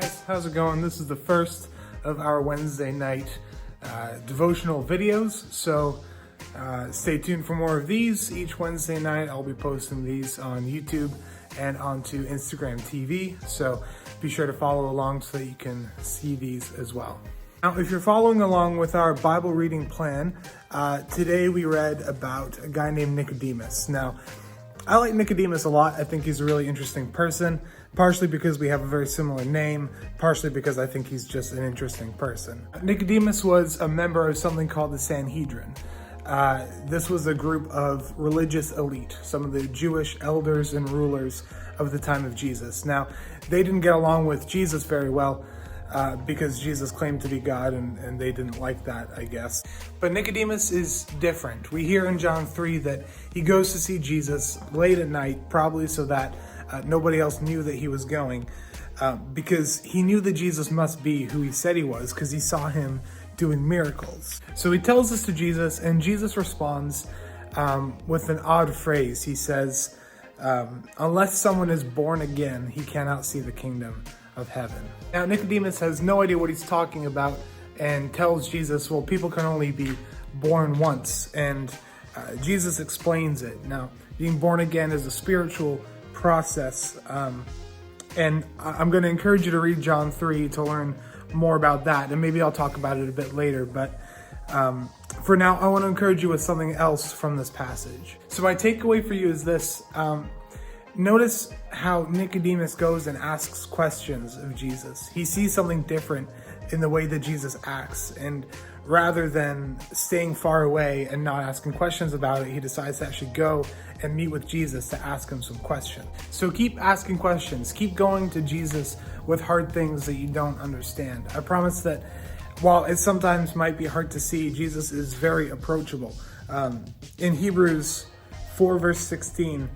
Guys, how's it going? This is the first of our Wednesday night devotional videos, so stay tuned for more of these. Each Wednesday night I'll be posting these on YouTube and onto Instagram TV, so be sure to follow along so that you can see these as well. Now, if you're following along with our Bible reading plan, today we read about a guy named Nicodemus. Now, I like Nicodemus a lot. I think he's a really interesting person, partially because we have a very similar name, partially because I think he's just an interesting person. Nicodemus was a member of something called the Sanhedrin. This was a group of religious elite, some of the Jewish elders and rulers of the time of Jesus. Now, they didn't get along with Jesus very well, because Jesus claimed to be God, and they didn't like that, I guess. But Nicodemus is different. We hear in John 3 that he goes to see Jesus late at night, probably so that nobody else knew that he was going, because he knew that Jesus must be who he said he was, because he saw him doing miracles. So he tells this to Jesus, and Jesus responds with an odd phrase. He says, unless someone is born again, he cannot see the kingdom of heaven. Now, Nicodemus has no idea what he's talking about and tells Jesus, well, people can only be born once. And Jesus explains it. Now, being born again is a spiritual process. And I'm going to encourage you to read John 3 to learn more about that. And maybe I'll talk about it a bit later. But for now, I want to encourage you with something else from this passage. So my takeaway for you is this. Notice how Nicodemus goes and asks questions of Jesus. He sees something different in the way that Jesus acts, and rather than staying far away and not asking questions about it, he decides to actually go and meet with Jesus to ask him some questions. So keep asking questions. Keep going to Jesus with hard things that you don't understand. I promise that while it sometimes might be hard to see, Jesus is very approachable. In Hebrews 4 verse 16,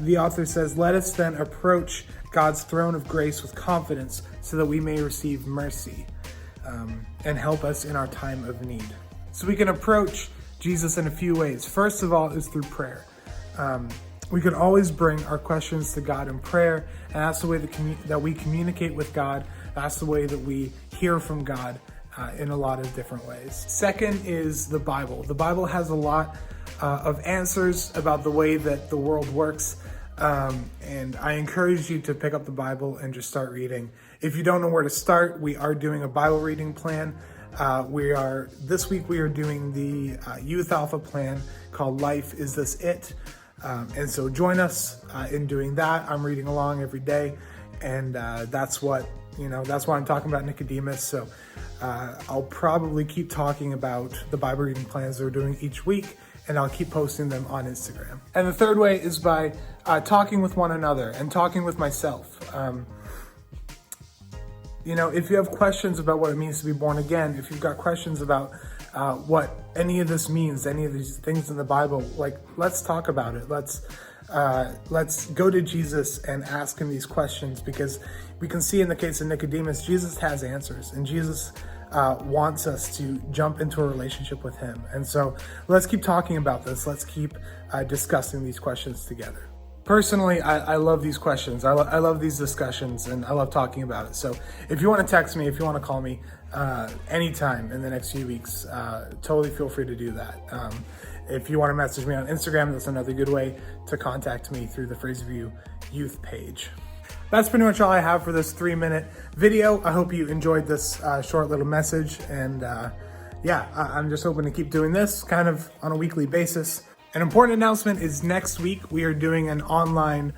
the author says, "Let us then approach God's throne of grace with confidence so that we may receive mercy and help us in our time of need." So we can approach Jesus in a few ways. First of all is through prayer. We can always bring our questions to God in prayer, and that's the way that we communicate with God. That's the way that we hear from God in a lot of different ways. Second is the Bible. The Bible has a lot of answers about the way that the world works. And I encourage you to pick up the Bible and just start reading. If you don't know where to start, we are doing a Bible reading plan. This week we are doing the Youth Alpha plan called Life Is This It? And so join us in doing that. I'm reading along every day, and that's why I'm talking about Nicodemus. So I'll probably keep talking about the Bible reading plans that we're doing each week, and I'll keep posting them on Instagram. And the third way is by talking with one another and talking with myself. If you have questions about what it means to be born again, if you've got questions about what any of this means, any of these things in the Bible, let's talk about it. Let's go to Jesus and ask him these questions, because we can see in the case of Nicodemus, Jesus has answers, and Jesus wants us to jump into a relationship with him. And so let's keep talking about this. Let's keep discussing these questions together. Personally, I love these questions. I love these discussions, and I love talking about it. So if you want to text me, if you want to call me anytime in the next few weeks, totally feel free to do that. If you want to message me on Instagram, that's another good way to contact me, through the Phrase Review Youth page. That's pretty much all I have for this 3-minute video. I hope you enjoyed this short little message. And I'm just hoping to keep doing this kind of on a weekly basis. An important announcement is next week we are doing an online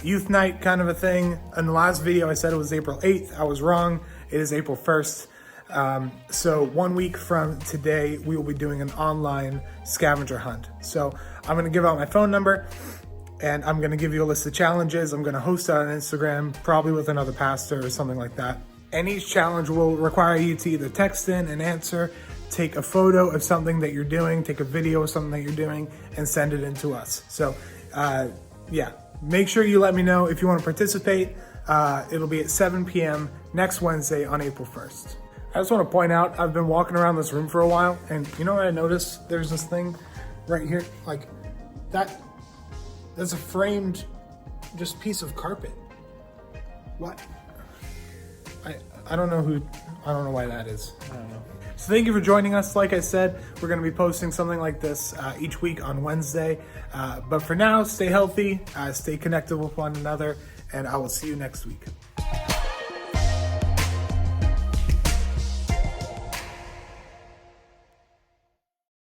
youth night kind of a thing. In the last video I said it was April 8th. I was wrong. It is April 1st. So 1 week from today, we will be doing an online scavenger hunt. So I'm going to give out my phone number, and I'm going to give you a list of challenges. I'm going to host it on Instagram, probably with another pastor or something like that. And each challenge will require you to either text in an answer, take a photo of something that you're doing, take a video of something that you're doing, and send it in to us. So make sure you let me know if you want to participate. It'll be at 7 p.m. next Wednesday on April 1st. I just want to point out, I've been walking around this room for a while, and you know what I noticed? There's this thing right here, like that. That's a framed just piece of carpet. What? I don't know why that is. I don't know. So thank you for joining us. Like I said, we're going to be posting something like this each week on Wednesday. But for now, stay healthy, stay connected with one another, and I will see you next week.